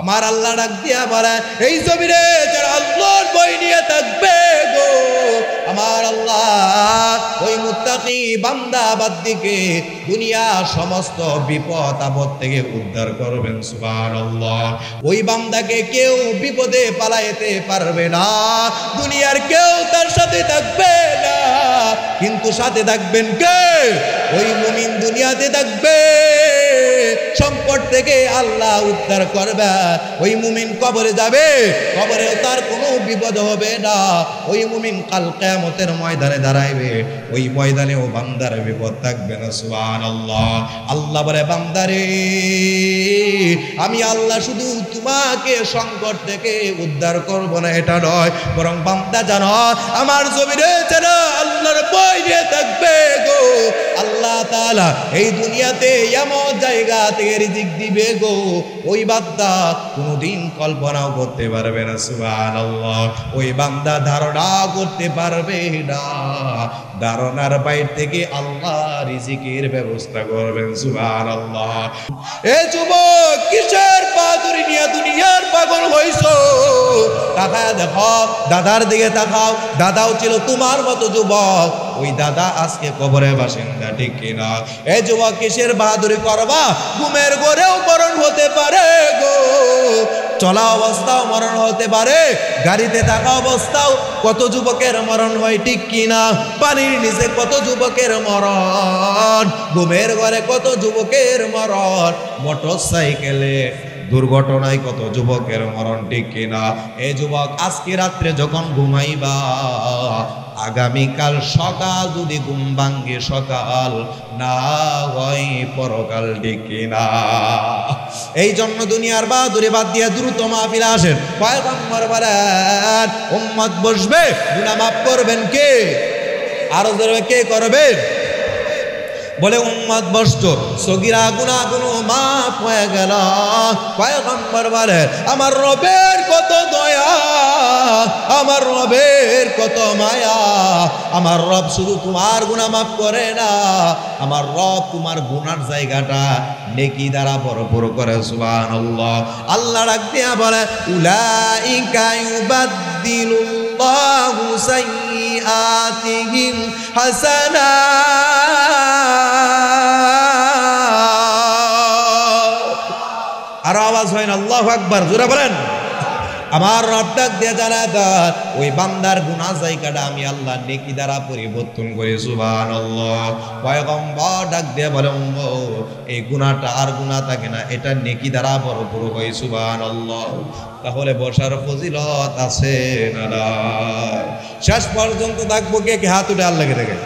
আমার আল্লাহ ডাক দিয়া বলে এই জমিনে যারা আল্লাহর ভয় নিয়ে থাকবে গো আমার আল্লাহ ওই মুত্তাকি বান্দা বান্দিকে দুনিয়া সমস্ত বিপদ আপদ থেকে উদ্ধার করবেন সুবহানাল্লাহ। ওই বান্দাকে কেউ বিপদে পালাইতে পারবে না, দুনিয়ার কেউ তার সাথে থাকবে না, কিন্তু সাথে থাকবেন কে? ওই মুমিন দুনিয়াতে থাকবে, সংকট থেকে আল্লাহ উদ্ধার করবে। ওই মুমিন কবরে যাবে, কবরেও তার কোনো বিপদ হবে না। ওই মুমিন কাল কিয়ামতের ময়দানে দাঁড়াইবে, ওই ময়দানেও বান্দার বিপদ থাকবে না সুবহানাল্লাহ। আল্লাহ বলে বান্দারে আমি আল্লাহ শুধু তোমাকে সংকট থেকে উদ্ধার করব না এটা নয়, বরং বান্দা জানো আমার জমিনে যারা আল্লাহর ভয় নিয়ে থাকবে গো আল্লাহ তাআলা এই দুনিয়াতে এমন জায়গা থেকে রিজিক দিবে গো ওই বান্দা কোনোদিন কল্পনাও করতে পারবে না সুবহানাল্লাহ। ওই বান্দা ধারণা করতে পারবে না, ধারণার বাইরে থেকে আল্লাহ রিজিকের ব্যবস্থা করবেন সুবহানাল্লাহ। এ যুবক কিসের বাহাদুরি নিয়ে দুনিয়ার পাগল হইছো? তাকায় দেখো, দাদার দিকে তাকাও, দাদাও ছিল তোমার মতো যুবক, ওই দাদা আজকে কবরের বাসিন্দা, ঠিক কিনা? এ যুবক কিসের বাহাদুরি করবা? ঘুমের ঘরেও মরণ হতে পারে গো, চলা অবস্থাও মরণ হতে পারে, গাড়িতে থাকা অবস্থাও কত যুবকের মরণ হয়, ঠিক কিনা? পানির নিচে কত যুবকের মরণ, ঘুমের ঘরে কত যুবকের মরণ, মোটর সাইকেলে দুর্ঘটনায় কত যুবকের মরণ, ঠিক কিনা? এই যুবক আজকে রাত্রে যখন ঘুমাইবা আগামীকাল সকাল যদি ঘুম ভাঙ্গে সকাল না হয় পরকাল, ঠিক কিনা? এই জন্য দুনিয়ার বাহাদুরি বাদ দিয়ে দ্রুত মাহফিলে আসেন। পয়গম্বর বলেন উম্মত বসবে, গুনাহ মাফ করবেন কে? আরো জোরে কে করবেন? বলে উম্মত বসতো, সগীরা গুনাহগুলো মাফ হয়ে গেল। পয়গম্বর বলে আমার রবের কত দয়া, আমার রবের কত মায়া, আমার রব শুধু তোমার গুনাহ মাফ করে না, আমার রব তোমার গুনার জায়গাটা নেকি দ্বারা ভরপুর করে সুবহানাল্লাহ। আল্লাহ ডাক দিয়া বলে উলাইকা ইউবাদদিলুল্লাহু সাইয়্যাতিহিম হাসানাত। আর আওয়াজ হয় না আল্লাহু আকবার, জোরে বলেন। আমার রব ডাক দিয়ে জানা দেন ওই বান্দার গুনাহ জায়গাটা আমি আল্লাহ নেকি দ্বারা পরিবর্তন করি সুবহানাল্লাহ। পয়গম্বর ডাক দিয়ে বলে এই গুনাহটা আর গুনাহ থাকে না, এটা নেকি দ্বারা ভরপুর হয় সুবহানাল্লাহ। তাহলে বসার ফজিলত আছে না নাই? শেষ পর্যন্ত থাকবো কে কে? হাত উঠে আল্লাহকে দেখে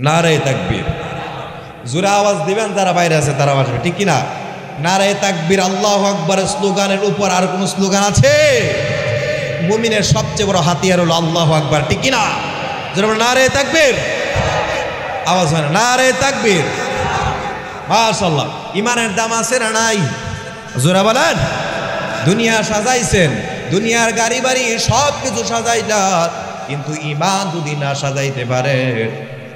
নারে তাকবীর, জোরে আওয়াজ দিবেন, যারা বাইরে আছে তারা আসবে, ঠিক কিনা? নারে তাকবীর, আল্লাহু আকবার স্লোগানের উপর আর কোন স্লোগান আছে? মুমিনের সবচেয়ে বড় হাতিয়ার হলো আল্লাহু আকবার, ঠিক কিনা? জোরে নারে তাকবীর, আওয়াজ হয় না, নারে তাকবীর। মাশাআল্লাহ, ইমানের দাম আছে না নাই? জোরে বলেন। দুনিয়া সাজাইছেন, দুনিয়ার গাড়ি বাড়ি সব কিছু সাজাইলাম, কিন্তু ইমান যদি না সাজাইতে পারে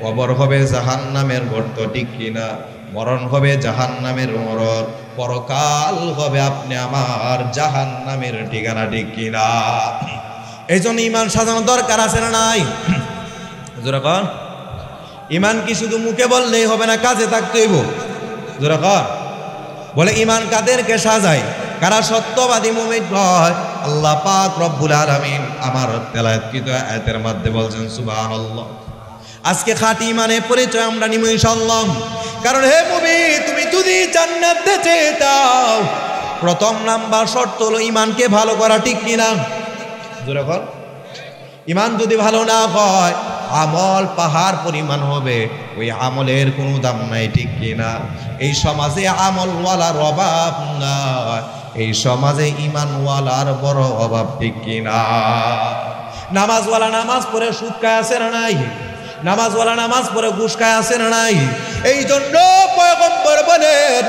কবর হবে জাহান্নামের গর্ত, ঠিক কিনা? মরণ হবে জাহান্নামের মরণ, পরকাল হবে আপনি আমার জাহান্নামের ঠিকানা, ঠিক কিনা? এই জন্য ইমান সাজানো দরকার আছে না নাই? জোরে কর। ইমান কি শুধু মুখে বললেই হবে না, কাজে থাকতে হইব। জোরে কর। বলে ইমান কাদেরকে সাজায়? কারা সত্যবাদী মুমিন হয়? আল্লাহ পাক রব্বুল আলামিন আমার তেলাওয়াতকৃত আয়াতের মধ্যে বলছেন সুবহানাল্লাহ। আজকে খাঁটি ইমানের পরিচয় আমরা নিব ইনশাআল্লাহ। কারণ হে মুমিন, তুমি যদি জান্নাত পেতে চাও প্রথম নাম্বার শর্ত হলো ইমানকে ভালো করা, ঠিক কিনা? জোরে বল। ইমান যদি ভালো না হয় আমল পাহাড় পরিমাণ হবে, ওই আমলের কোনো দাম নাই, ঠিক কিনা? এই সমাজে আমলওয়ালার অভাব না, এই সমাজে ইমানওয়ালার বড় অভাব, ঠিক কিনা? নামাজওয়ালা নামাজ পড়ে সুদ খায় আছে না নাই? নামাজওয়ালা নামাজ পড়ে ঘুষ খায় আছে না নাই? এই জন্য পয়গম্বর বলেন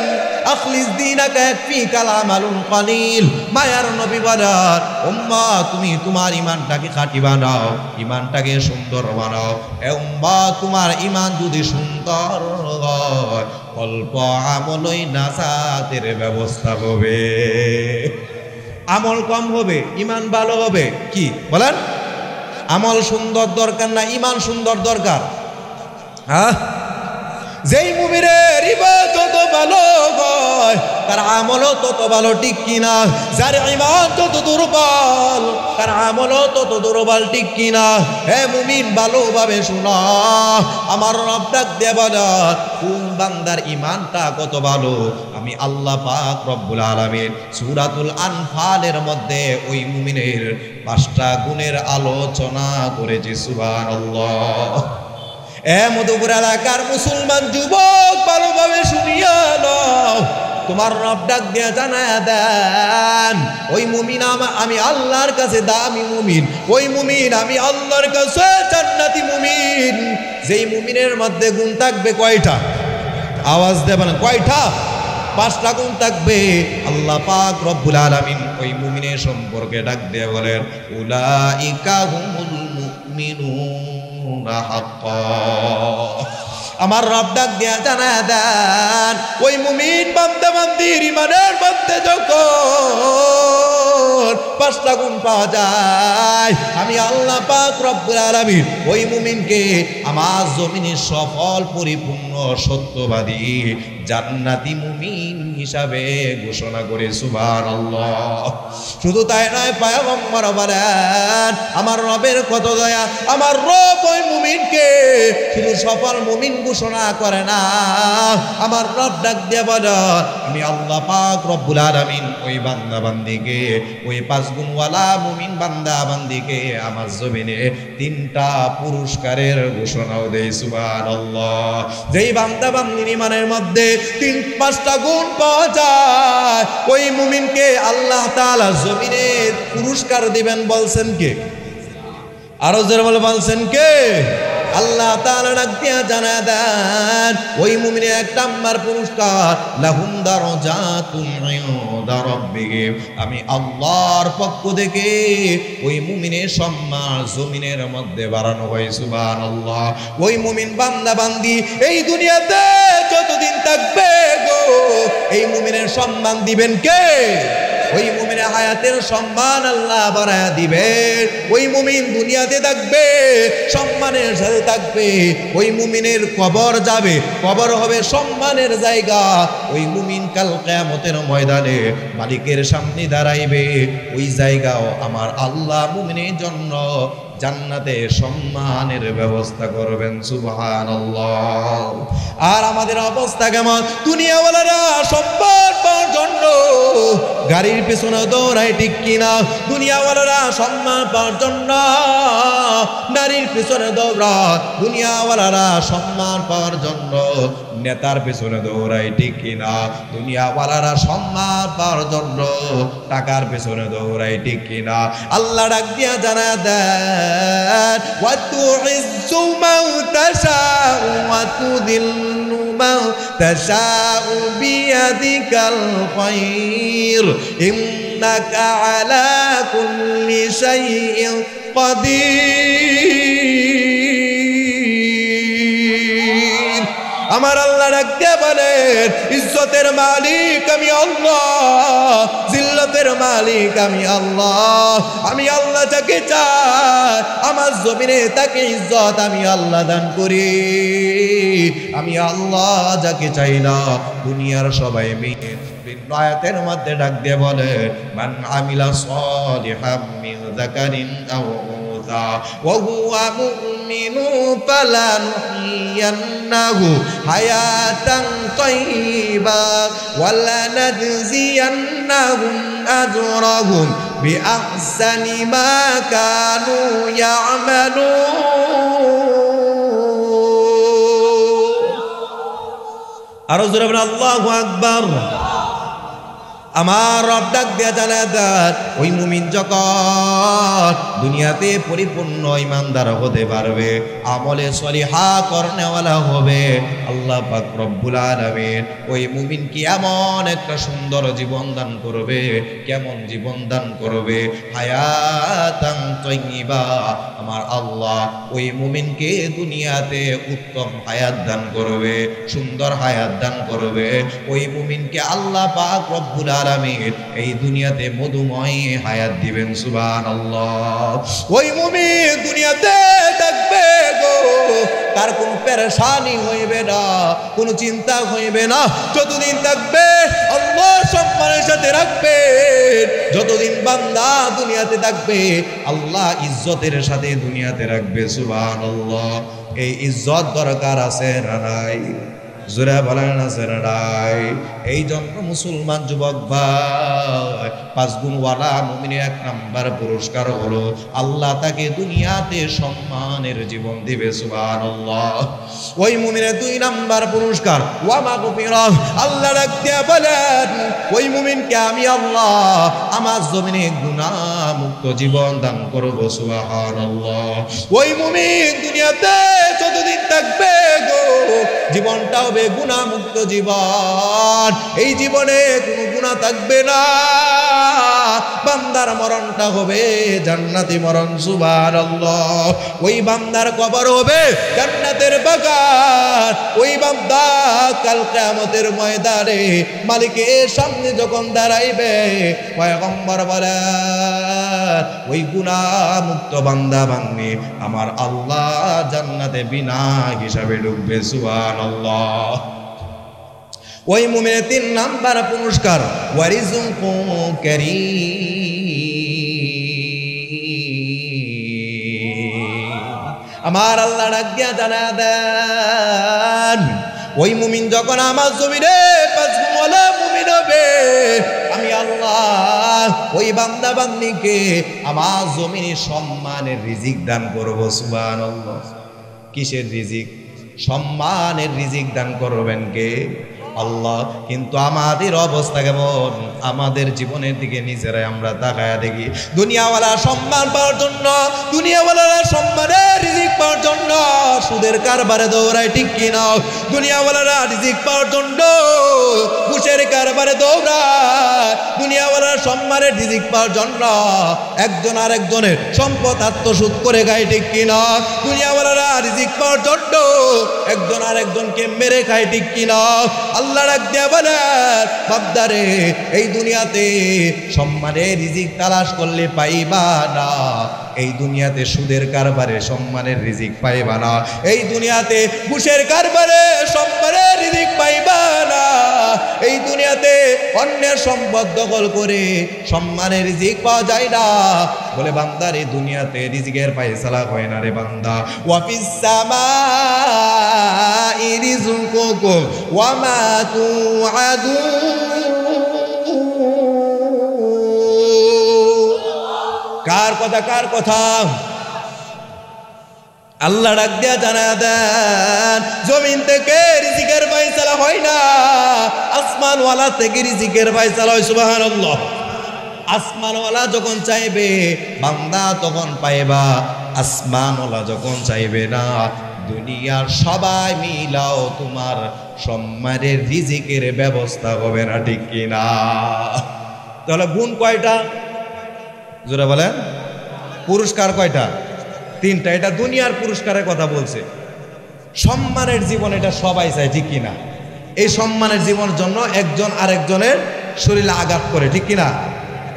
আখলিস দীনাকা ইয়াকফিকাল আমালুল কলিল। মায়ার নবী বলেন উম্মাহ তুমি তোমার ঈমানটাকে খাঁটি বানাও, ঈমানটাকে সুন্দর বানাও। এ উম্মাহ তোমার ঈমান যদি সুন্দর হয় অল্প আমলই নাজাতের ব্যবস্থা হবে। আমল কম হবে, ঈমান ভালো হবে। কি বলেন? আমল সুন্দর দরকার না ঈমান সুন্দর দরকার? হ্যাঁ, যেই মুমিনের ইবাদত ভালো হয় তার আমলও তত ভালো, ঠিক কিনা? যার ঈমান তত দুর্বল তার আমলও তত দুর্বল, ঠিক কিনা? হে মুমিন ভালোভাবে শোনো, আমার রব ডাক দিয়ে বলেন কোন বান্দার ঈমানটা কত ভালো আমি আল্লাহ পাক রব্বুল আলামিন সূরাতুল আনফালের মধ্যে ওই মুমিনের 5টা গুণের আলোচনা করেছি। সুবহানাল্লাহ। এ মধুপুর এলাকার মুসলমান যুবক ভালোভাবে শুনিয়া নাও, তোমার রব ডাক দিয়া জানায়া দেন ওই মুমিন আমি আল্লাহর কাছে দামি মুমিন, ওই মুমিন আমি আল্লাহর কাছে জান্নাতি মুমিন। যেই মুমিনের মধ্যে গুণ থাকবে কয়টা? আওয়াজ দেবেন কয়টা? 5টা গুণ থাকবে। আল্লাহ পাক রব্বুল আলামিন ওই মুমিনের সম্পর্কে ডাক দিয়ে বলেন উলাইকা হুমুল মুমিনুন হাক্কা। আমার রব ডাক দিয়া জানায়া দেন ওই মুমিন বান্দা বান্দির ঈমানের মধ্যে যখন 5টা গুণ পাওয়া যায় আমি আল্লাহ পাক রব্বুল আলামিন ওই মুমিনকে আমার জমিনে সফল পরিপূর্ণ সত্যবাদী জান্নাতি মুমিন হিসাবে ঘোষণা করে। সুবহানাল্লাহ। শুধু তাই নয়, পয়গম্বর বলেন আমার রবের কত দয়া, আমার রব ওই মুমিনকে শুধু সফল মুমিন ঘোষণা করে না, আমার রব ডাক দিয়ে বলেন আমি আল্লাহ পাক রব্বুল আলামিন ওই বান্দা বান্দিকে ওই 5 গুণওয়ালা মুমিন বান্দা বান্দিকে আমার জমিনে 3টা পুরস্কারের ঘোষণাও দেয়। সুবহানাল্লাহ। যেই বান্দা বান্দির ঈমানের মধ্যে 5টা গুণ পাওয়া যায় ওই মুমিনকে আল্লাহ তাআলা জমিনে পুরস্কার দিবেন। বলছেন কে? আরো জোরে বলে বলছেন কে? আল্লাহ তাআলা ডাক দিয়া জানায়া দেন ওই মুমিনের 1 নাম্বার পুরস্কার লাহুম দারাজাতুন ইনদা রাব্বিহিম। আমি আল্লাহর পক্ষ থেকে ওই মুমিনের সম্মান জমিনের মধ্যে বাড়ানো হয়। সুবহানাল্লাহ। ওই মুমিন বান্দা বান্দি এই দুনিয়াতে যতদিন থাকবে গো এই মুমিনের সম্মান দিবেন কে? ওই মুমিনের হায়াতের সম্মান আল্লাহ বাড়ায়া দিবেন। ওই মুমিন দুনিয়াতে থাকবে সম্মানের সাথে থাকবে। ওই মুমিনের কবর যাবে, কবর হবে সম্মানের জায়গা। ওই মুমিন কাল কিয়ামতের ময়দানে মালিকের সামনে দাঁড়াইবে, ওই জায়গাও আমার আল্লাহ মুমিনের জন্য জান্নাতে সম্মানের ব্যবস্থা করবেন। সুবহানাল্লাহ। আর আমাদের অবস্থা কেমন? দুনিয়াওয়ালারা সম্মান পাওয়ার জন্য গাড়ির পেছনে দৌড়ায়, ঠিক কিনা? দুনিয়াওয়ালারা সম্মান পাওয়ার জন্য নারীর পেছনে দৌড়ায়, দুনিয়াওয়ালারা সম্মান পাওয়ার জন্য নেতার পেছনে দৌড়ায়, ঠিক কিনা? দুনিয়াওয়ালারা সম্মান পাওয়ার জন্য টাকার পেছনে দৌড়ায়, ঠিক কিনা? আল্লাহ ডাক দিয়া জানা দেন ওয়া তুইজ্জু মান তাশাউ ওয়া তুযিল্লু মান তাশাউ বিয়াদিকাল খায়র ইন্নাকা আলা কুল্লি শাইইন কাদির। আমার আল্লাহ ডাকতে বলেন ইজ্জতের মালিক আমি আল্লাহ, জিল্লতের মালিক আমি আল্লাহ। আমি আল্লাহ যাকে চাই আমার জমিনে তাকে ইজ্জত আমি আল্লাহ দান করি। আমি আল্লাহ যাকে চাই না দুনিয়ার সবাই মিলে আয়াতের মধ্যে ডাক দিয়ে বলে মান আমিলা সালিহাম মিন যাকারিন আও উনসা ওয়া হুয়া মুমিনু ফালানুহইয়ান্নাহু হায়াতান তাইয়্যিবা ওয়া লানাজজিয়ান্নাহুম আজরাহুম বিআহসানি মা কানু ইয়ামালুন। আরো জোরে বলেন আল্লাহু আকবার। আমার রব ডাক দিয়া জানায় দেন, ওই মুমিন যখন দুনিয়াতে পরিপূর্ণ ইমানদার হতে পারবে, আমলে সলিহা করনেওয়ালা হবে, আল্লাহ পাক রব্বুল আলামিন ওই মুমিনকে এমন একটা সুন্দর জীবন দান করবে। কেমন জীবন দান করবে? হায়াতান তাইয়্যিবা। আমার আল্লাহ ওই মুমিনকে দুনিয়াতে উত্তম হায়াত দান করবে, সুন্দর হায়াত দান করবে। ওই মুমিনকে আল্লাহ পাক রব্বুল আলামিন এই দুনিয়াতে মধুময় হায়াত দিবেন। সুবহানাল্লাহ। ওই মুমিন দুনিয়াতে থাকবে গো, তার কোনো পেরেশানি হইবে না, কোনো চিন্তা হইবে না। যতদিন থাকবে আল্লাহ সম্মানের সাথে রাখবে। যতদিন বান্দা দুনিয়াতে থাকবে আল্লাহ ইজ্জতের সাথে দুনিয়াতে রাখবে। সুবহানাল্লাহ। এই ইজ্জত দরকার আছে না নাই? জোরে বলেন আছে না নাই? এই জন্য মুসলমান যুবক ভাই, 5 গুণওয়ালা মুমিনের 1 নাম্বার পুরস্কার হলো আল্লাহ তাকে দুনিয়াতে সম্মানের জীবন দিবে। সুবহানাল্লাহ। ওই মুমিনের 2 নাম্বার পুরস্কার ওয়া মাগফিরাহ। আল্লাহ ডাক দিয়ে বলেন, ওই মুমিনকে আমি আল্লাহ আমার জমিনে গুনাহ মুক্ত জীবন দান করব। সুবহানাল্লাহ। ওই মুমিন দুনিয়াতে যতদিন থাকবে গো, জীবনটা হবে গুনাহ মুক্ত জীবন। এই জীবনে কোনো গুনাহ থাকবে না। বান্দার মরণটা হবে জান্নাতি মরণ। সুবহানাল্লাহ। ওই বান্দার কবর হবে জান্নাতের বাগান। ওই বান্দা কাল কিয়ামতের ময়দানে মালিকের সামনে যখন দাঁড়াইবে, পয়গম্বর বলেন, ওই গুনাহ মুক্ত বান্দা বান্দি আমার আল্লাহ জান্নাতে বিনা হিসাবে ঢুকবে। সুবহানাল্লাহ। ওই মুমিনের 3 নাম্বার পুরস্কার ওয়ারিজুকুন কারীম। আমার আল্লাহ ডাক দিয়া জানায় দেন, ওই মুমিন যখন আমার জমিনে 5 গুণওয়ালা মুমিন হবে, আমি আল্লাহ ওই বান্দা বান্দিকে আমার জমিনে সম্মানের রিজিক দান করব। সুবহানাল্লাহ। কিসের রিজিক? সম্মানের রিজিক দান করবেন কে? আল্লাহ। কিন্তু আমাদের অবস্থা কেমন? আমাদের জীবনের দিকে নিজেরাই আমরা তাকায়া দেখি। দুনিয়াওয়ালা সম্মান পাওয়ার জন্য, দুনিয়াওয়ালারা সম্মানের রিজিক পাওয়ার জন্য সুদের কারবারে দৌড়ায়, ঠিক কিনা? দুনিয়াওয়ালারা রিজিক পাওয়ার জন্য ঘুষের কারবারে দৌড়ায়। দুনিয়াওয়ালারা সম্মানের রিজিক পাওয়ার জন্য একজন আরেকজনের সম্পদ আত্মসাৎ করে খায়, ঠিক কিনা? দুনিয়াওয়ালারা রিজিক পাওয়ার জন্য একজন আরেকজনকে মেরে খায়, ঠিক কিনা? আল্লাহ ডাক দিয়া বলেন, বান্দারে এই দুনিয়াতে সম্মানের রিজিক তালাশ করলে পাইবা না। এই দুনিয়াতে সুদের কারবারে সম্মানের রিজিক পাইবা না। এই দুনিয়াতে ঘুষের কারবারে সম্মানের রিজিক পাইবা না। এই দুনিয়াতে অন্যের সম্পদ দখল করে সম্মানের রিজিক পাওয়া যায় না। বলে বান্দার এই দুনিয়াতে রিজিকের ফায়সালা হয় না রে বান্দা। ওয়া ফিস সামাই রিজকুকুম ওয়া মা তুআদুন। কার কথা? কার কথা? আল্লাহ ডাক দিয়া জানায় দেন, জমিন থেকে রিজিকের ফায়সালা হয় না, আসমানওয়ালা থেকে রিজিকের ফায়সালা হয়। সুবহানাল্লাহ। আসমানওয়ালা যখন চাইবে বান্দা তখন পাইবা, আসমানওয়ালা যখন চাইবে না। দুনিয়ার সবাই মিলাও তোমার সম্মানের রিজিকের ব্যবস্থা হবে না, ঠিক কিনা? তাহলে গুণ কয়টা? জোরে বলেন। পুরস্কার কয়টা? 3টা। এটা দুনিয়ার পুরস্কারের কথা বলছে। সম্মানের জীবন এটা সবাই চায়, ঠিক কিনা? এই সম্মানের জীবনের জন্য একজন আরেকজনের শরীরে আঘাত করে, ঠিক কিনা?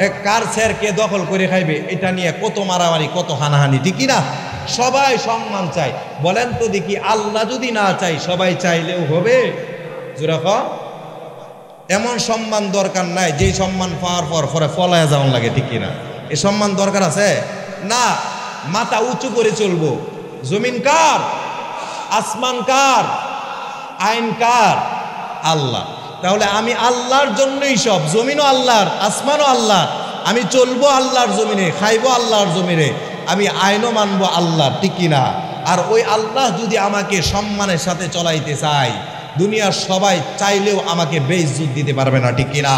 এক কার ছেড় কে দখল করে খাইবে এটা নিয়ে কত মারামারি, কত হানাহানি, ঠিক কিনা? সবাই সম্মান চায়। বলেন তো দেখি, আল্লাহ যদি না চাই সবাই চাইলেও হবে? জোরে কও। এমন সম্মান দরকার নাই যেই সম্মান পাওয়ার পর পরে ফলায় যাওয়ান লাগে, ঠিক কিনা? এই সম্মান দরকার আছে না? মাথা উঁচু করে চলবো। জমিন কার? আসমান কার? আইন কার? আল্লাহ। তাহলে আমি আল্লাহর জন্যই সব। জমিনও আল্লাহর, আসমানও আল্লাহর। আমি চলবো আল্লাহর জমিনে, খাইবো আল্লাহর জমিনে, আমি আইনও মানবো আল্লাহর, ঠিক কিনা? আর ওই আল্লাহ যদি আমাকে সম্মানের সাথে চলাইতে চায়, দুনিয়ার সবাই চাইলেও আমাকে বেইজ্জত দিতে পারবে না, ঠিক কিনা?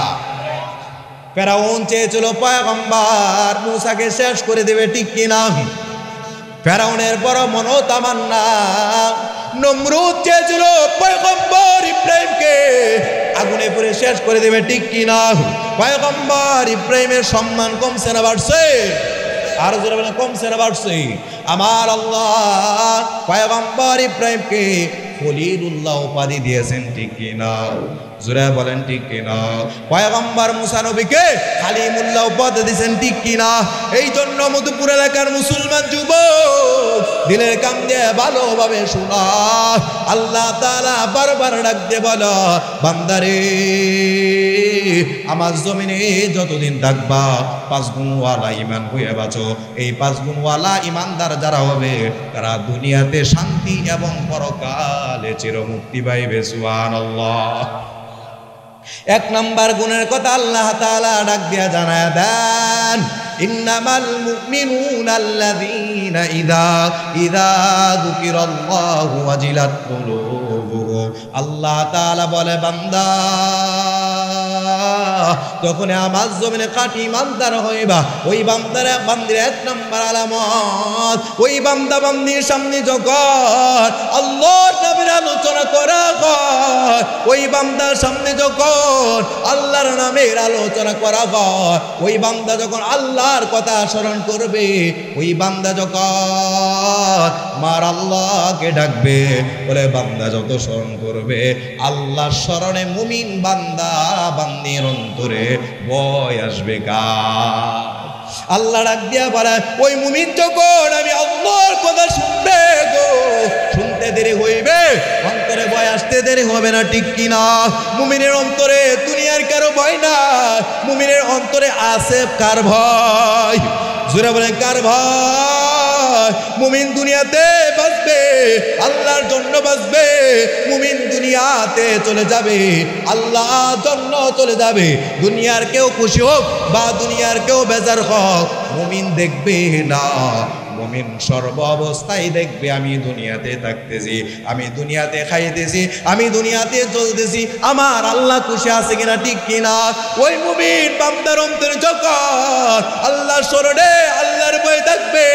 ফেরাউন চেয়েছিল পয়গম্বর মুসাকে শেষ করে দেবে, ঠিক কিনা? ফেরাউনের বড় মনোতামান্না। নমরুদ চেয়েছিল পয়গম্বর ইব্রাহিমকে আগুনে পুড়ে শেষ করে দেবে, ঠিক কিনা? পয়গম্বর ইব্রাহিমের সম্মান কমছে না বাড়ছে? আর জোরে বলেন কমছে না বাড়ছে? আমার আল্লাহ পয়গম্বর ইব্রাহিমকে খলিলুল্লাহ উপাধি দিয়েছেন, ঠিক কিনা? জোরে বলেন ঠিক কিনা? পয়গম্বর মুসা নবীকে কালিমুল্লাহ উপাধি দিয়েছেন, ঠিক কিনা? এই জন্য মধুপুর এলাকার মুসলমান যুবক দিলের কাম দিয়ে ভালোভাবে শোনা, আল্লাহ তাআলা বারবার ডাক দিয়ে বলো, বান্দারে আমার জমিনে যতদিন থাকবা 5 গুণওয়ালা ঈমান হয়ে বাঁচো। এই 5 গুণওয়ালা ঈমানদার যারা হবে তারা দুনিয়াতে শান্তি এবং পরকালে চিরমুক্তি পাইবে। সুবহানাল্লাহ। 1 নাম্বার গুণের কথা আল্লাহ তাআলা ডাক দিয়া জানায় দেন, ইন্নামাল মুমিনুনা আল্লাযীনা ইযা যুকিরাল্লাহু ওয়াজিলাত কুলুবুহুম। আল্লাহ তাআলা বলে, বান্দা যখন আমার জমিনে কাটি ইমানদার হইবা, ওই বান্দারা বান্দির 1 নাম্বার আলামত, ওই বান্দা বান্দির সামনে যখন আল্লাহর নামের আলোচনা করা হয়, ওই বান্দার সামনে যখন আল্লাহর নামের আলোচনা করা হয়, ওই বান্দা যখন আল্লাহর কথা স্মরণ করবে, ওই বান্দা যখন আমার আল্লাহকে ডাকবে, বলে বান্দা যত স্মরণ করবে আল্লাহর স্মরণে মুমিন বান্দা বান্দির অন্তরে ভয় আসবে। কার? আল্লাহ ডাক দিয়া বলে, ওই মুমিন যখন আমি আল্লাহর কথা শুনবে গো, শুনতে দেরি হইবে, অন্তরে ভয় আসতে দেরি হবে না, ঠিক কিনা? মুমিনের অন্তরে দুনিয়ার কারো ভয় না, মুমিনের অন্তরে আছে কার ভয়? জোরে বলেন কার ভয়? মুমিন দুনিয়াতে বাঁচবে, আল্লাহর জন্য বাঁচবে। মুমিন দুনিয়াতে চলে যাবে, আল্লাহর জন্য চলে যাবে। দুনিয়ার কেউ খুশি হোক বা দুনিয়ার কেউ বেজার হোক, মুমিন দেখবে না। মুমিন সর্ব অবস্থায় দেখবে আমি দুনিয়াতে থাকতেছি, আমি দুনিয়াতে খাইতেছি, আমি দুনিয়াতে চলতেছি, আমার আল্লাহ খুশি আছে কিনা, ঠিক কিনা? ওই মুমিন বান্দার অন্তরে যখন আল্লাহর স্মরণে আল্লাহর ভয় থাকবে,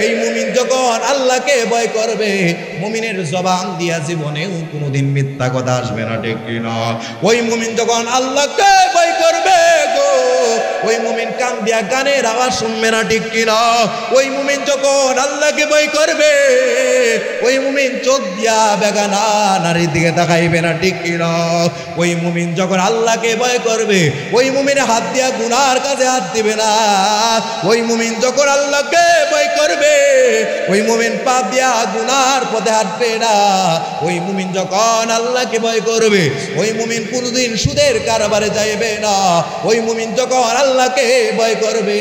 এই মুমিন যখন আল্লাহকে ভয় করবে, মুমিনের জবান দিয়া জীবনেও কোনোদিন মিথ্যা কথা আসবে না, ঠিক কিনা? ওই মুমিন যখন আল্লাহকে ভয় করবে গো, ওই মুমিন কান দিয়া গানের আওয়াজ শুনবে না, ঠিক কিনা? ওই মুমিন যখন আল্লাহকে ভয় করবে, ওই মুমিন চোখ দিয়া বেগানা নারীর দিকে তাকাইবে না, ঠিক কিনা? ওই মুমিন যখন আল্লাহকে ভয় করবে, ওই মুমিন হাত দিয়া গুনার কাছে হাত দিবে না। ওই মুমিন যখন আল্লাহকে ভয় করবে, ওই মুমিন পাপ দিয়া গুনার পথে হাঁটবে না। ওই মুমিন যখন আল্লাহকে ভয় করবে, ওই মুমিন কোনদিন সুদের কারবারে যাইবে না। ওই মুমিন যখন আল্লাহকে ভয় করবে,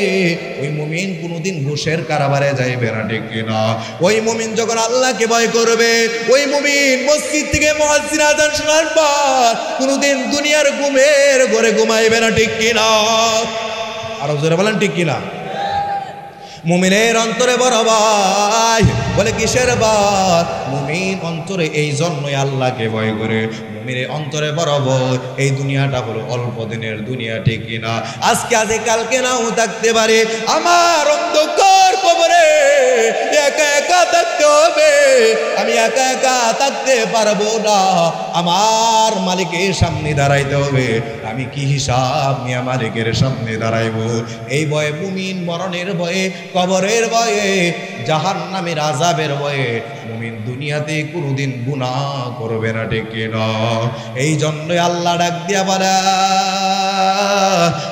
ওই মুমিন কোনদিন ঘুষের কারবারে যাইবে না, ঠিক কিনা? ওই মুমিন যখন আল্লাহকে ভয় করবে, ওই মুমিন মসজিদ থেকে মুয়াজ্জিন আযান শোনার পর কোনদিন দুনিয়ার ঘুমের ঘরে ঘুমাইবে না, ঠিক কিনা? আরো জোরে বলেন ঠিক কিনা? মুমিনের অন্তরে বড় ভয়, বলে কিসের ভয়? মুমিন অন্তরে এই জন্যই আল্লাহকে ভয় করে। মুমিনের অন্তরে বড় ভয়, এই দুনিয়াটা হলো অল্প দিনের দুনিয়া, ঠিক কিনা? আজকে আজ কালকে নাও থাকতে পারে। আমার অন্ধকার কবরে একা একা থাকতে হবে, আমি একা একা থাকতে পারবো না। আমার মালিকের সামনে দাঁড়াইতে হবে, আমি কি হিসাব নিয়ে মালিকের সামনে দাঁড়াইবো? এই ভয়ে মুমিন মরণের ভয়ে, কবরের ভয়ে, জাহান্নামের আযাবের ভয়ে মুমিন দুনিয়াতে কোনোদিন গুনাহ করবে না, ঠিক কিনা? এই জন্যই আল্লাহ ডাক দিয়া বলে,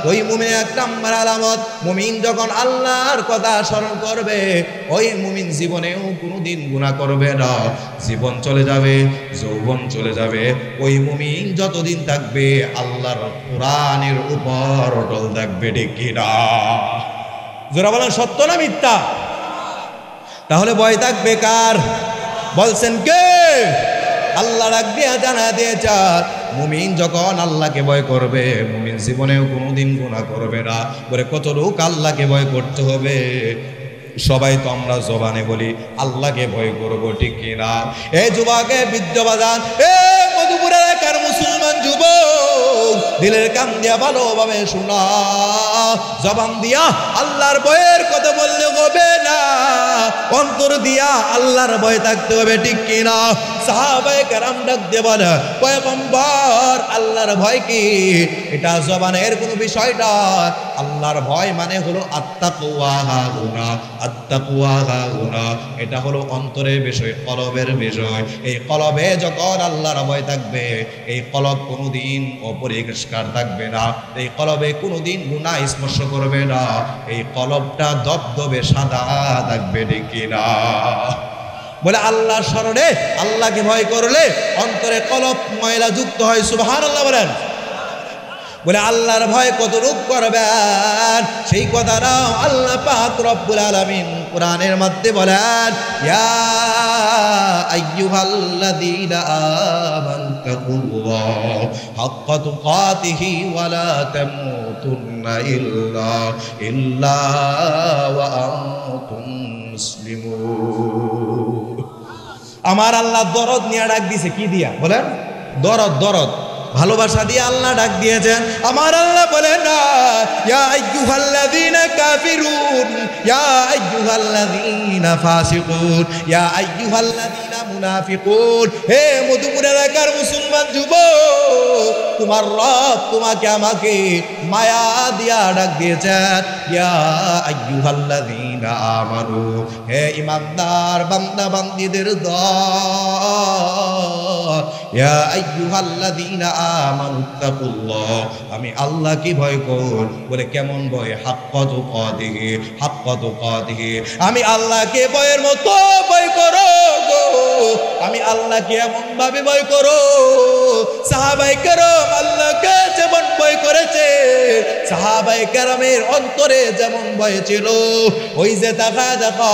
ওই মুমিনের 1 নাম্বার আলামত, মুমিন যখন আল্লাহর কথা স্মরণ করবে, ওই মুমিন জীবনেও কোনোদিন গুনাহ করবে না। জীবন চলে যাবে, যৌবন চলে যাবে, ওই মুমিন যতদিন থাকবে আল্লাহর কোরআনের উপর অটল থাকবে, ঠিক কিনা? যারা বলেন সত্য না মিথ্যা? তাহলে ভয় থাকবে কার? বলছেন কে? আল্লাহ ডাক দিয়া জানা দিয়েছে, মুমিন যখন আল্লাহকে ভয় করবে, মুমিন জীবনেও কোনোদিন গুনাহ করবে না। বলে কত লোক আল্লাহকে ভয় করতে হবে? সবাই তো আমরা জবানে বলি আল্লাহকে ভয় করব, ঠিক কিনা? এ যুবকে বিদ্যবাজান, এ মধুপুর এলাকার মুসলমান যুবক, দিলের কান দিয়া ভালোভাবে শোনা, জবান দিয়া আল্লাহর ভয়ের কথা বললে হবে না, অন্তর দিয়া আল্লাহর ভয় থাকতে হবে, ঠিক কিনা? সাহাবায়ে কেরাম ডাক দিয়ে বলে, পয়গম্বর আল্লাহর ভয় কি? এটা জবানের কোনো বিষয় না। আল্লাহর ভয় মানে হলো আত্তাকুয়া হাহুনা, আত্তাকুয়া হাহুনা। এটা হলো অন্তরের বিষয়, কলবের বিষয়। এই কলবে যখন আল্লাহর ভয় থাকবে, এই কলব কোনোদিন অপরিষ্কার থাকবে না, এই কলবে কোনোদিন গুনাহ স্পর্শ করবে না, এই কলবটা দবদবে সাদা থাকবে, ঠিক কিনা? বলে আল্লাহর স্মরণে, আল্লাহকে ভয় করলে অন্তরে কলব ময়লা যুক্ত হয়। সুবহানাল্লাহ বলেন। বলে আল্লাহর ভয় কত রূপ করবেন সেই কথাটাও আল্লাহ পাক রব্বুল আলামিন কোরআনের মধ্যে বলেন, ইয়া আইয়ুহাল্লাযীনা আমানু তাকুল্লাহ হাক্কা তুকাতিহি ওয়া লা তামুতুন্না ইল্লা ওয়া আনতুম মুসলিমুন। আমার আল্লাহ দরদ নিয়ে ডাক দিয়েছে, কি দিয়া বলেন? দরদ, দরদ ভালোবাসা দিয়ে আল্লাহ ডাক দিয়েছেন। আমার আল্লাহ বলেন না ইয়া আইয়ুহাল্লাযীনা কাফিরুন, ইয়া আইয়ুহাল্লাযীনা ফাসিকুন, ইয়া আইয়ুহাল্লাযীনা মুনাফিকুন। হে মধুপুর এলাকার মুসলমান যুবক, তোমার রব তোমাকে আমাকে মায়া দিয়া ডাক দিয়েছেন। ইয়া আইয়ুহাল্লাযীনা আমানু, হে ঈমানদার বান্দা বান্দীদের দল, ইয়া আইয়ুহাল্লাযীনা আমানু তাকুল্লাহ, আমি আল্লাহকে ভয় কর। বলে কেমন ভয়? হাক্কা তুকাতিহি, হাক্কা তুকাতিহি, আমি আল্লাহকে ভয়ের মতো ভয় করো গো, আমি আল্লাহকে এমন ভাবে ভয় করো। সাহাবায়ে কেরাম আল্লাহকে যেমন ভয় করেছে, সাহাবায়ে কেরামের অন্তরে যেমন ভয় ছিল, ওই যে দেখা দেখা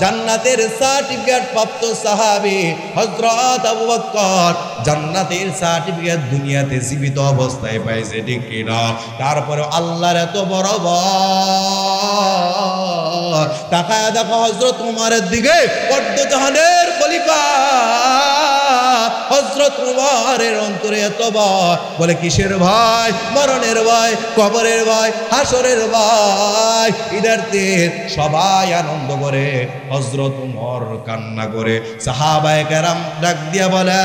জান্নাতের সার্টিফিকেট প্রাপ্ত সাহাবী হযরত আবু বকর জান্নাতের সার্টিফিকেট দুনিয়াতে জীবিত অবস্থায় পাইছে, ঠিক কিনা? তারপরে আল্লাহর এত বড় ভয়। তাকায় দেখো হযরত উমরের দিকে, বড় জাহানের খলিফা হযরত উমরের অন্তরে এত ভয়। বলে কিসের ভয়? মরণের ভয়, কবরের ভয়, হাসরের ভয়। ঈদের দিন সবাই আনন্দ করে, হযরত উমর কান্না করে। সাহাবায়ে কেরাম ডাক দিয়া বলে,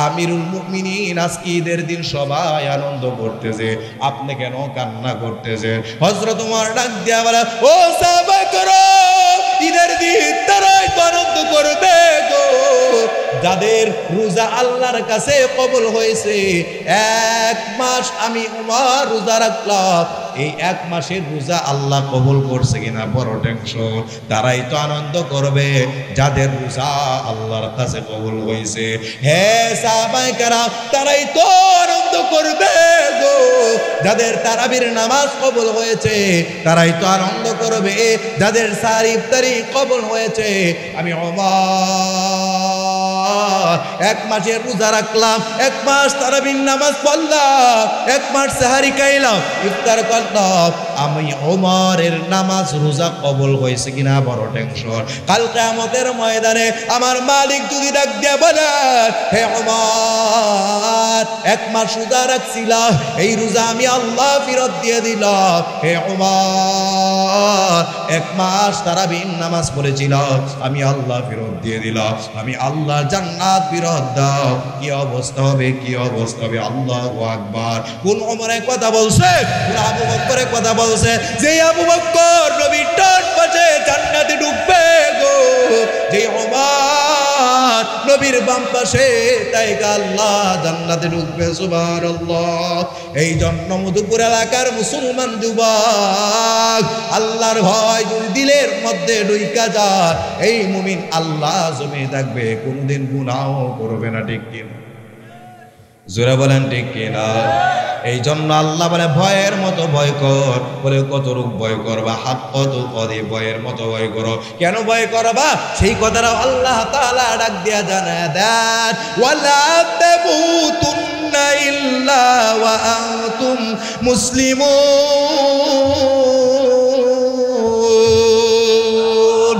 আমিরুল মুমিনিন আজকে ঈদের দিন সবাই আনন্দ করতেছে, আপনি কেন কান্না করতেছেন? হযরত উমর ডাক দিয়া বলে, ও সাহাবায়ে কেরাম, ঈদের দিন তারাই তো আনন্দ করবে গো যাদের রোজা আল্লাহর কাছে কবুল হয়েছে। এক মাস আমি উমর রোজা রাখলাম, এই এক মাসের রোজা আল্লাহ কবুল করছে কিনা বড় টেনশন। তারাই তো আনন্দ করবে যাদের রোজা আল্লাহর কাছে কবুল হয়েছে। হে সাহাবায়ে কেরাম, তারাই তো আনন্দ করবে গো যাদের তারাবির নামাজ কবুল হয়েছে, তারাই তো আনন্দ করবে যাদের সারি ইফতারি কবুল হয়েছে। আমি ওমর এক মাসের রোজা রাখলাম, এক মাস তারাবির নামাজ পড়লাম, এক মাস সাহারি খাইলাম, ইফতার করলাম, আমি ওমরের নামাজ রোজা কবুল হয়েছে কিনা বড় টেনশন। কাল কিয়ামতের ময়দানে আমার মালিক যদি ডাক দিয়ে বলে, হে ওমর এক মাস রোজা রাখছিলাম, এই রোজা আমি আল্লাহ ফেরত দিয়ে দিলাম। হে ওমর এক মাস তারাবির নামাজ পড়েছিলাম, আমি আল্লাহ ফেরত দিয়ে দিলাম, আমি আল্লাহ জান্নাত ফেরত দাও। কি অবস্থা হবে, কি অবস্থা হবে? আল্লাহু আকবার। কোন ওমরের কথা বলছে? কোন আবু বকরের কথা বলছে? যে আবু বকর নবীর ডান পাশে জান্নাতে ঢুকবে গো, যে ওমর নবীর বাম পাশে, তাই আল্লাহ জান্নাতে ঢুকবে। সুবহানাল্লাহ। এই জন্য মধুপুর এলাকার মুসলমান যুবক, আল্লাহর ভয় যদি দিলের মধ্যে ঢুইকা যায়, এই মুমিন আল্লাহ জমে থাকবে, কোনদিন গুনাহ করবে না, ঠিক কিনা? জোরে বলেন ঠিক কিনা? এই জন্য আল্লাহ বলে ভয়ের মতো ভয় কর। বলে কত রূপ ভয় করবা? হাক্কা তুকাতিহি, ভয়ের মতো ভয় করো। কেন ভয় করবা সেই কথাটাও আল্লাহ তাআলা ডাক দিয়া জানায় দেন, ওয়ালা তামুতুন্না ইল্লা ওয়া আনতুম মুসলিমুন।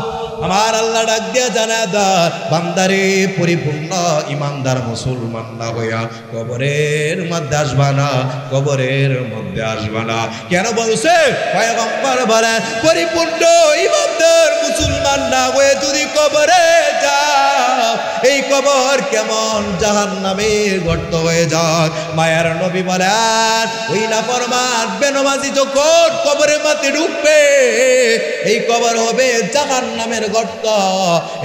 আমার আল্লাহ তাআলা ডাক দিয়া জানা দেন বান্দারে পরিপূর্ণ ইমানদার মুসলমান না হইয়া কবরের মধ্যে আসবা না, কবরের মধ্যে আসবা না। কেন বলছে পয়গম্বর বলেন পরিপূর্ণ ইমানদার মুসলমান না হয়ে যদি কবরে যাও এই কবর কেমন জাহান্নামের গর্ত হয়ে যায়। মায়ার নবী বলেন ওই নাফরমান বেনমাজি যখন কবরের মধ্যে ঢুকবে এই কবর হবে জাহান্নামের গর্ত,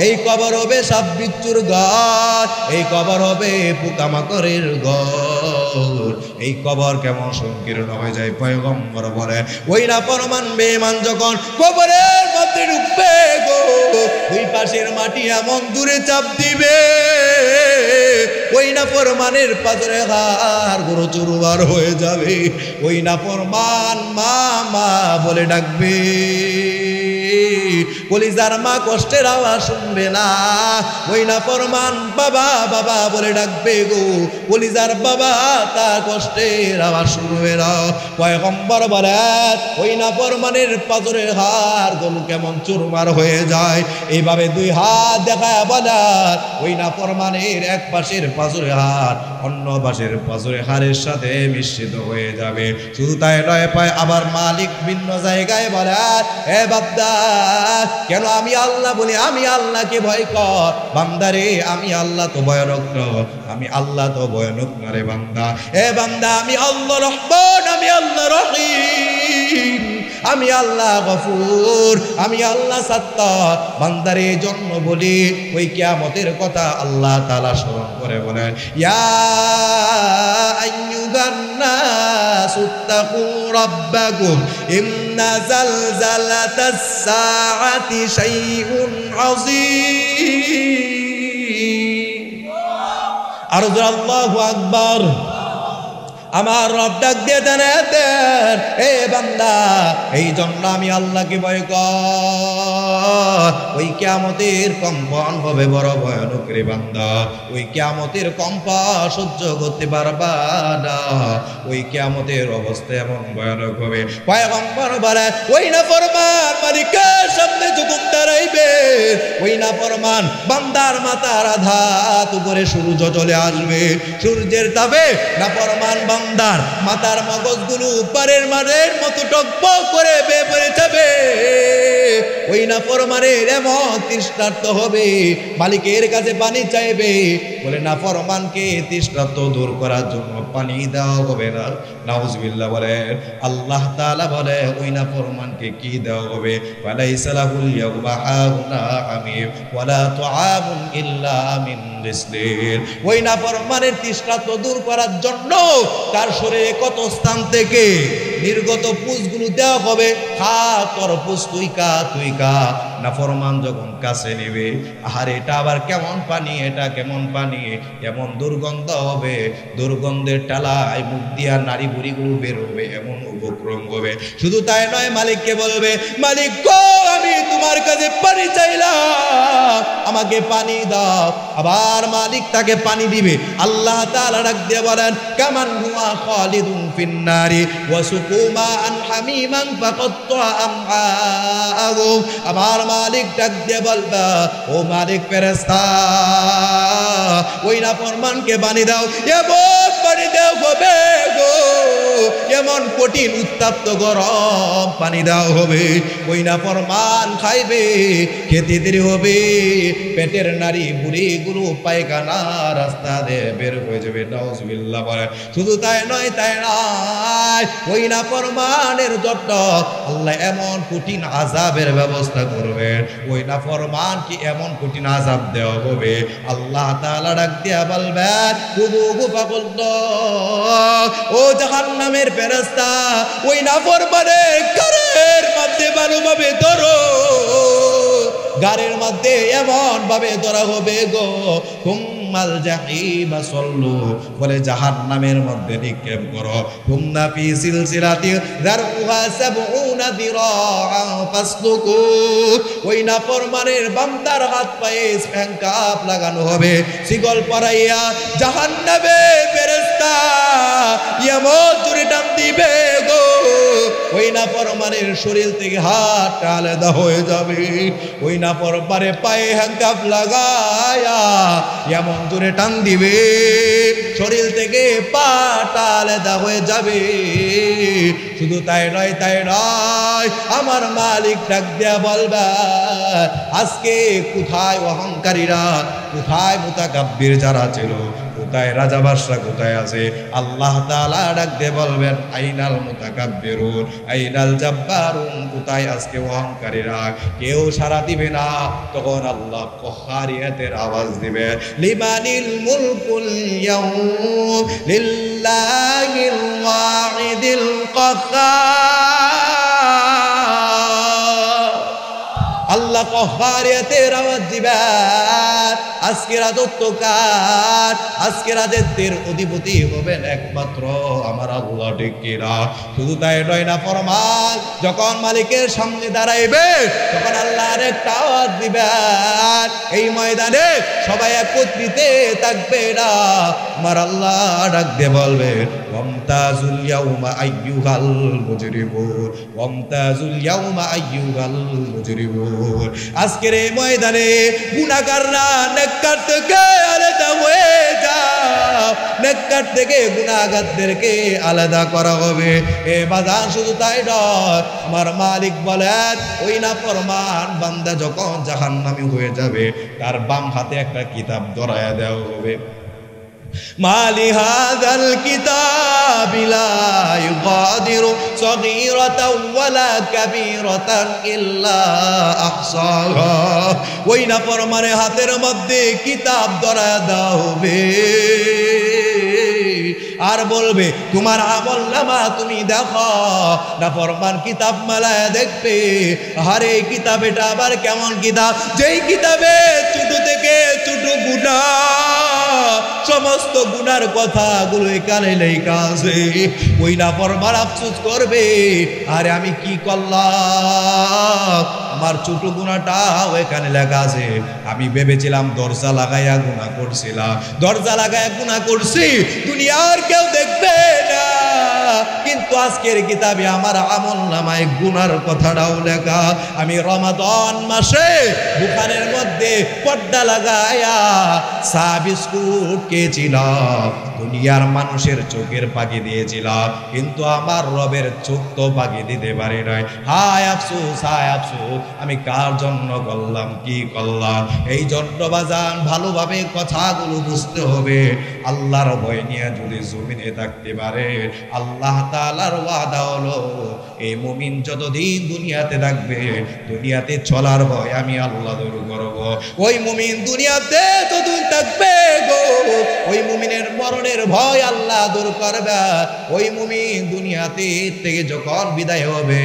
এই কবর হবে সাপ বিচ্ছুর ঘর, এই কবর হবে পোকামাকড়ের ঘর। এই কবর কেমন সংকীর্ণ হয়ে যায়। পয়গম্বর বলে ওই নাফরমান বেঈমান যখন কবরের মধ্যে ঢুকবে গো ওই পাশের মাটি এমন দূরে চাপ দিবে ওই নাফরমানের পাথরে হাড় গুঁড়ো চুরমার হয়ে যাবে। ওই নাফরমান মা মা বলে ডাকবে, কলিজার মা কষ্টের আওয়াজ শুনবে না। ওই নাফরমান বাবা বাবা বলে ডাকবে গো, কলিজার বাবা তার কষ্টের আওয়াজ শুনবে না। পয়গম্বর বলেন ওই নাফরমানের পাথরের হাড় গুলো কেমন চুরমার হয়ে যায়। এইভাবে দুই হাত দেখায় বলার ওই নাফরমানের এক পাশের পাথরের হাড় অন্য পাশের পাথরের হাড়ের সাথে মিশ্রিত হয়ে যাবে। শুধু তাই নয় পায় আবার মালিক ভিন্ন জায়গায় বলেন এ বান্দা কেন আমি আল্লাহ বলি, আমি আল্লাহকে ভয় কর বান্দারে, আমি আল্লাহ তো ভয়ানক নয়, আমি আল্লাহ তো ভয়ানক না রে বান্দা। এ বান্দা আমি আল্লাহ রহমান, আমি আল্লাহ রহিম, আমি আল্লাহ গফুর, আমি আল্লাহ সাত্তার। বান্দারে জন্ম বলি ওই কিয়ামতের কথা আল্লাহ তাআলা স্মরণ করে বলেন ইয়া আইয়ুহান নাসু তাকু রাব্বাকুম ইন্না জালজালাতাস সাআতি শাইউন আযীম। আর আল্লাহু আকবার। আমার রব ডাক দিয়ে জানাতেন এ বান্দা এই জন্য আমি আল্লাহকে ভয় কর। ওই কিয়ামতের কম্পন হবে বড় ভয়ানক রে বান্দা, ওই কিয়ামতের কম্পন সহ্য করতে পারবা না, ওই কিয়ামতের অবস্থা এমন ভয়ানক হবে। পয়গম্বর বলে ওই নাফরমান মালিকের সামনে যখন দাঁড়াইবে ওই নাফরমান বান্দার মাথার আঘাত উপরে সূর্য চলে আসবে, সূর্যের তাপে নাফরমান বান্দার মাথার মগজগুলো উপরের মারের মতো টকবক করে বেয়ে পড়ে যাবে। ওই নাফরমানের এমন তৃষ্ণার্ত হবে মালিকের কাছে পানি চাইবে, বলে নাফরমানকে তৃষ্ণার্ত দূর করার জন্য পানি দেওয়া হবে না। নাউজুবিল্লাহ বলে আল্লাহ তাআলা বলে ওই নাফরমানকে কি দেওয়া হবে ওয়ালাইসা লাহুল ইয়াউমা হাউনা হামীম ওয়ালা তুআমুন ইল্লা মিন রিসলিন। ওই নাফরমানের তৃষ্ণার্ত দূর করার জন্য তার শরীরে কত স্থান থেকে নির্গত পুষগুলো দেওয়া হবে। খা তোর পুষ, তুই কা তুই কা। নাফরমান যখন কাছে নেবে আহার এটা আবার কেমন পানি, এটা কেমন পানি, এমন দুর্গন্ধ হবে, দুর্গন্ধের টালায় মুখ দিয়া নারী বুড়িগুলো বের হবে, এমন উপক্রম হবে। শুধু তাই নয় মালিককে বলবে মালিক গো আমি তোমার কাছে পানি চাইলাম, আমাকে পানি দাও। আবার মালিক তাকে পানি দিবে। আল্লাহ তাআলা ডাক দিয়ে বলেন কামান হুয়া খালিদুন ফিন্নারি ওয়া সুকু মাআন হামিমান ফাকাত্তা আমআহুম। আমার মালিক ডাক দিয়ে বলবা ও মালিক ফেরেশতা ওই নাফরমানকে পানি দাও, এমন পানি দাও হবে গো, এমন কঠিন উত্তপ্ত গরম পানি দাও হবে। ওই নাফরমান খাইবে, খেতে দেরি হবে, পেটের নারী বুড়িগুলো পায়খানা রাস্তা দিয়ে বের হয়ে যাবে। নাউজুবিল্লাহ বলে শুধু তাই নয় ওই নাফরমানের জন্য আল্লাহ এমন কঠিন আযাবের ব্যবস্থা করবেন, ওই নাফরমান কি এমন কঠিন আযাব দেওয়া হবে। আল্লাহ তাআলা ডাক দিয়া বলবেন কুযুবু ফাকুল্লাহ ও জাহান্নামের ফেরেশতা ওই নাফরমানের গারের মধ্যে ভালোভাবে ধরো, গারের মধ্যে এমন ভাবে ধরা হবে গো কুম্মাল জাহিমা সল্লু বলে জাহান্নামের মধ্যে নিক্ষেপ করো। কুমনা ফি সিলসিলাতি যারউহা ৭০ যিরাআন ফাসলুকু। ওই নাফরমানের বান্দার হাত পায়ে হ্যান্ডকাপ লাগানো হবে, শিকল পরাইয়া জাহান্নামে ফেরেশতা এমন জোরে টান দিবে গো ওই নাফরমানের শরীর থেকে হাতটা আলাদা হয়ে যাবে। ওই নাফরমানে পায়ে হ্যান্ডকাপ লাগায়া এমন জোরে টান দিবে শরীর থেকে পাটা আলাদা হয়ে যাবে। শুধু তাই নয়, আমার মালিক ডাক দেয়া বলবা, আজকে কোথায় অহংকারীরা, কোথায় মুতাকাব্বির যারা ছিল, কোথায় রাজা বাদশা কোথায় আছে? আল্লাহ তাআলা ডাক দিয়ে বলবেন, আইনাল মুতাকাব্বিরুন আইনাল জাব্বারুন, কোথায় আজকে অহংকারীরা? কেউ সাড়া দিবে না। তখন আল্লাহ কহারিয়াতের আওয়াজ দিবে, লিমানিল মুলকুল ইয়াউম লিল্লাহিল ওয়াহিদিল কাহ্হার। আল্লাহ কহারিয়াতের আওয়াজ দিবেন, আজকে রাজত্ব কার? আজকে রাজত্বের অধিপতি হবেন একমাত্র আমার আল্লাহ, ঠিক কিনা? শুধু তাই নয়, না ফরমান যখন মালিকের সামনে দাঁড়াইবে তখন আল্লাহর একটা আওয়াজ দিবেন, এই ময়দানে সবাই একত্রিত থাকবে না। আমার আল্লাহ ডাক দিয়ে বলবেন, ওয়ামতাজুল ইয়াউমা আইয়ুহাল মুজরিমুন, ওয়ামতাজুল ইয়াউমা আইয়ুহাল মুজরিমুন। আজকের এই ময়দানে গুনাহগাররা নেককার থেকে আলাদা হয়ে যাও, নেককার থেকে গুনাহগারদেরকে আলাদা করা হবে। এ বাজার শুধু তাই নয়, আমার মালিক বলেন, ওই নাফরমান বান্দা যখন জাহান্নামী হয়ে যাবে তার বাম হাতে একটা কিতাব ধরায়া দেওয়া হবে। মালি হাযাল কিতাবি লা ইউগাদিরু সগীরাতাও ওয়ালা কাবীরাতান ইল্লা আহসাহা। ওই নাফরমানের হাতের মধ্যে কিতাব ধরায়া দেওয়া হবে আর বলবে, তোমার আমলনামা তুমি দেখো। নাফরমান কিতাব মালায় দেখবে, আরে এই কিতাব এটা আবার কেমন কিতাব, যেই কিতাবে ছোট থেকে ছোট গুনাহ, সমস্ত গুনার কথাগুলো এখানে লেখা আছে। ওই নাফরমান আফসোস করবে, আরে আমি কি করলাম, আমার ছোট গুনাহটাও এখানে লেখা আছে। আমি ভেবেছিলাম দরজা লাগাইয়া গুনাহ করছিলাম, দরজা লাগাইয়া গুনাহ করছি, দুনিয়ার কেউ দেখবে না, কিন্তু আজকের কিতাবে আমার আমলনামায় গুনার কথাটাও লেখা। আমি রমাদান মাসে দোকানের মধ্যে পর্দা লাগাইয়া চা বিস্কুট খেয়েছিলাম, দুনিয়ার মানুষের চোখের পাখি দিয়েছিলাম, কিন্তু আমার রবের চোখ তো পাখি দিতে পারি নাই। হায় আফসোস, হায় আফসোস, আমি কার জন্য করলাম, কি করলাম? এই জন্য বাজান ভালোভাবে কথাগুলো বুঝতে হবে। আল্লাহর ভয় নিয়ে যদি জমিনে থাকতে পারে, আল্লাহ তাআলার ওয়াদা হলো এই মুমিন যতদিন দুনিয়াতে থাকবে, দুনিয়াতে চলার ভয় আমি আল্লাহ দূর করব। ওই মুমিন দুনিয়াতে যতদিন থাকবে গো, ওই মুমিনের মরণের ভয় আল্লাহ দূর করবে। ওই মুমিন দুনিয়াতে থেকে যখন বিদায় হবে,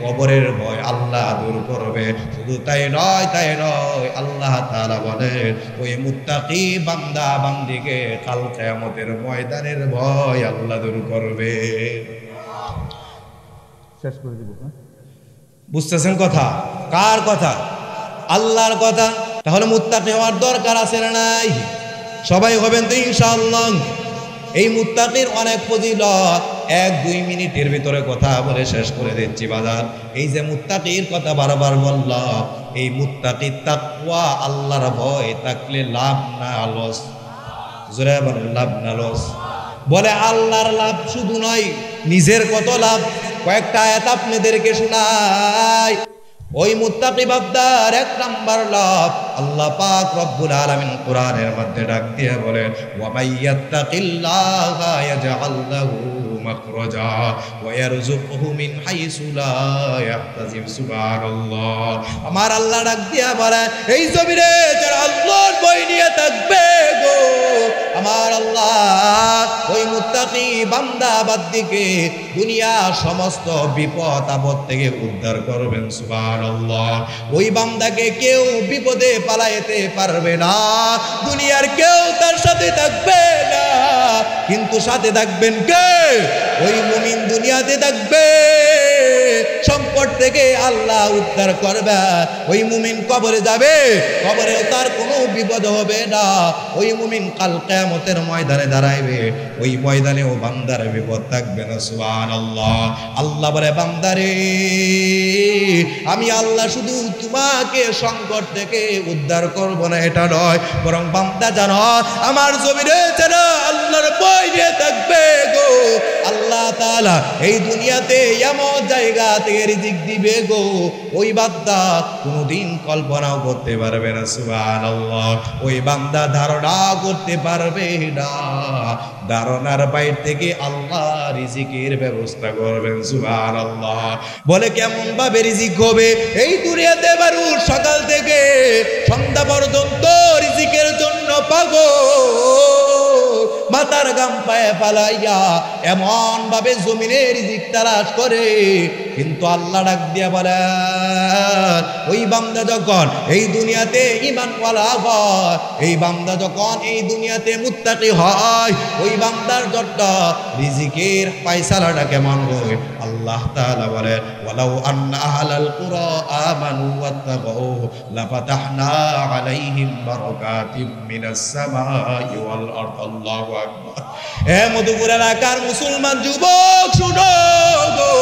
কবরের ভয় আল্লাহ দূর করবে। শুধু তাই নয়, আল্লাহ তাআলা বলেন, ওই মুত্তাকি বান্দা বান্দিকে কাল কিয়ামতের ময়দানের ভয় আল্লাহ দূর করবে। শেষ করে দিব। বুঝতেছেন কথা? কার কথা? আল্লাহর কথা। তাহলে মুত্তাকি হওয়ার দরকার আছে না নাই? সবাই হবেন তো ইনশাআল্লাহ। এই মুত্তাকির অনেক ফজিলত, 1-2 মিনিটের ভিতরে কথা বলে শেষ করে দিচ্ছি বাজার। এই যে মুত্তাকির কথা বারবার বললাম, এই মুত্তাকি তাকওয়া আল্লাহর ভয় থাকলে লাভ না লস? জোরে বলেন, লাভ না লস? বলে আল্লাহর লাভ শুধু নয়, নিজের কত লাভ। কয়েকটা আয়াত আপনাদেরকে শোনাই। ওই মুত্তাকি বান্দার 1 নাম্বার লাভ, আল্লাহ পাক রব্বুল আলামিন কোরআনের মধ্যে ডাক দিয়ে বলেন, ওয়া মাইয়াত্তাকিল্লাহা ইয়াজআল লাহু মাখরাজা ওয়া ইয়ারযুকহু মিন হাইসু লা ইয়াহতাসিব। সুবহানাল্লাহ। আমার আল্লাহ ডাক দিয়া বলে, এই জমিনে যারা আল্লাহর ভয় নিয়ে থাকবে গো, আমার আল্লাহ ওই মুত্তাকি বান্দা বান্দিকে দুনিয়া সমস্ত বিপদ আপদ থেকে উদ্ধার করবেন। সুবহানাল্লাহ। ওই বান্দাকে কেউ বিপদে পালাইতে পারবে না, দুনিয়ার কেউ তার সাথে থাকবে না, কিন্তু সাথে থাকবেন কে? ওই মুমিন দুনিয়াতে থাকবে, সংকট থেকে আল্লাহ উদ্ধার করবে। ওই মুমিন কবরে যাবে, কবরেও তার কোনো বিপদ হবে না। ওই মুমিন কাল কিয়ামতের ময়দানে দাঁড়াইবে, ওই ময়দানেও বান্দার বিপদ থাকবে না। সুবহানাল্লাহ। আল্লাহ বলে, বান্দারে আমি আল্লাহ শুধু তোমাকে সংকট থেকে উদ্ধার করব না এটা নয়, বরং বান্দা জানো আমার জমিনে যেন আল্লাহর ভয় নিয়ে থাকবে গো। আল্লাহ তাআলা এই দুনিয়াতে এমন জায়গা থেকে রিজিক দিবে গো, ওই বান্দা কোনোদিন কল্পনাও করতে পারবে না। সুবহানাল্লাহ। ওই বান্দা ধারণা করতে পারবে না, ধারণার বাইরে থেকে আল্লাহ রিজিকের ব্যবস্থা করবেন। সুবহানাল্লাহ। বলে কেমন ভাবে রিজিক হবে? এই দুনিয়াতে মানুষ সকাল থেকে সন্ধ্যা পর্যন্ত রিজিকের জন্য পাগল, মাথার গাম পায়ে ফালাইয়া এমন ভাবে জমিনে রিজিক তালাশ করে, কিন্তু আল্লাহ ডাক দিয়া বলে, ওই বান্দা যখন এই দুনিয়াতে ঈমানওয়ালা হয়, এই বান্দা যখন এই দুনিয়াতে মুত্তাকি হয়, ওই বান্দার জন্য রিজিকের ফায়সালাটা কেমন হয়? আল্লাহ তাআলা বলে, ওয়ালাউ আন্না আহলাল কুরা আমানু ওয়াত্তাকাউ লাফাতাহনা আলাইহিম বারাকাতিম মিনাস সামাই ওয়াল আরদ। আল্লাহু আকবার। হে মধুপুর এলাকার মুসলমান যুবক শুনো গো,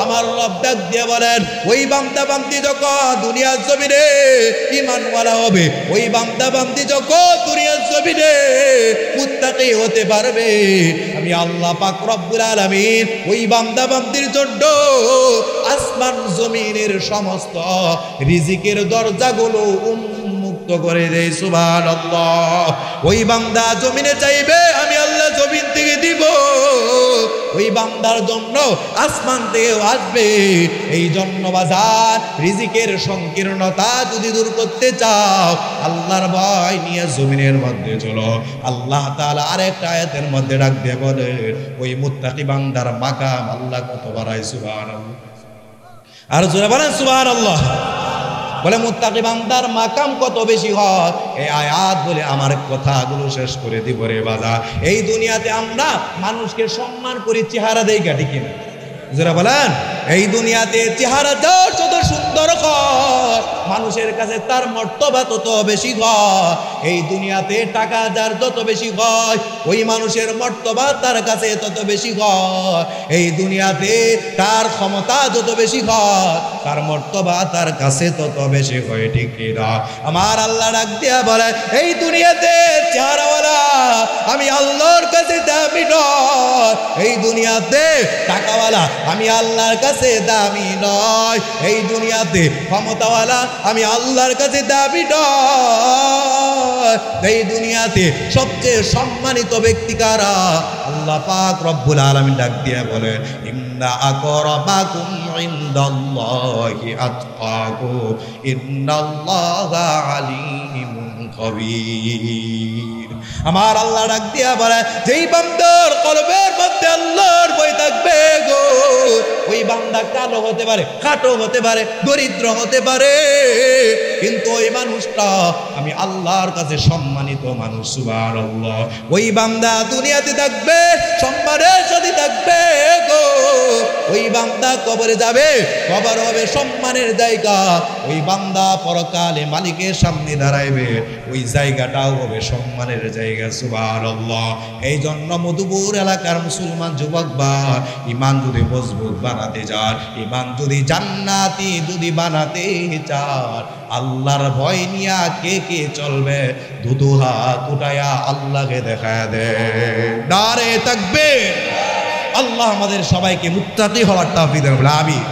আমার রব ডাক দিয়ে বলেন, ওই বান্দা বান্দি যখন দুনিয়ার জমিনে ঈমানওয়ালা হবে, ওই বান্দা বান্দি যখন দুনিয়ার জমিনে মুত্তাকি হতে পারবে, আমি আল্লাহ পাক রব্বুল আলামিন ওই বান্দা বান্দির জন্য আসমান জমিনের সমস্ত রিজিকের দরজাগুলো উন্মুক্ত করে দেয়। সুবহানাল্লাহ। ওই বান্দা জমিনে চাইবে, আমি আল্লাহ জমিন থেকে দিব, ওই বান্দার জন্য আসমান থেকেও আসবে। এই জন্য বাজার রিজিকের সংকীর্ণতা যদি দূর করতে চাও, আল্লাহর ভয় নিয়ে জমিনের মধ্যে চলো। আল্লাহ তাআলা আরেকটা আয়াতের মধ্যে ডাক দিয়ে বলে, ওই মুত্তাকি বান্দার মাকাম আল্লাহ কত বাড়ায়। সুবহানাল্লাহ। আর জোরে বলেন সুবহানাল্লাহ। বলে মুত্তাকি বান্দার মাকাম কত বেশি হয়। এই আয়াত বলে আমার কথাগুলো শেষ করে দিব রে বাজার। এই দুনিয়াতে আমরা মানুষকে সম্মান করি, চেহারা দেই গাটি কিনা, যারা বলেন এই দুনিয়াতে চেহারা যত সুন্দর হয়, মানুষের কাছে তার মর্তবা তত বেশি হয়। এই দুনিয়াতে টাকা যার যত বেশি হয়, ওই মানুষের মর্তবা তার কাছে তত বেশি হয়। এই দুনিয়াতে তার ক্ষমতা যত বেশি হয়, তার মর্তবা তার কাছে তত বেশি হয়। ঠিক কিনা? আমার আল্লাহ ডাক দিয়া বলে, এই দুনিয়াতে চেহারাওয়ালা আমি আল্লাহর কাছে দামি নয়, এই দুনিয়াতে টাকাওয়ালা আমি আল্লাহর কাছে দামি নয়, এই দুনিয়াতে ক্ষমতাওয়ালা আমি আল্লাহর কাছে দামি নয়। এই দুনিয়াতে সবচেয়ে সম্মানিত ব্যক্তি কারা? আল্লাহ পাক রব্বুল আলামিন ডাক দিয়ে বলে, ইন্না আকরামাকুম ইনদাল্লাহি আতকাকুম ইন্নাল্লাহা আলিমুন খাবীর। আমার আল্লাহ ডাক দিয়া বলে, যেই বান্দার কলবের মধ্যে আল্লাহর ভয় থাকবে গো, ওই বান্দা কালো হতে পারে, খাটো হতে পারে, দরিদ্র হতে পারে, কিন্তু ওই মানুষটা আমি আল্লাহর কাছে সম্মানিত মানুষ। সুবহানাল্লাহ। ওই বান্দা দুনিয়াতে থাকবে, সম্মানের সাথে থাকবে গো। ওই বান্দা কবরে যাবে, কবর হবে সম্মানের জায়গা। ওই বান্দা পরকালে মালিকের সামনে দাঁড়াইবে, ওই জায়গাটাও হবে সম্মানের জায়গা। সুবহানাল্লাহ। এই জন্য মধুপুর এলাকার মুসলমান যুবক বা ইমান যদি মজবুত বানাতে চান, ইমান যদি জান্নাতি যদি বানাতে চান, আল্লাহর ভয় নিয়া কে কে চলবে, দুটো হাত উঠায়া আল্লাহকে দেখা দে, নারে তাকবীর। আল্লাহ আমাদের সবাইকে মুত্তাকি হওয়ার তৌফিক দান করুন। আমিন।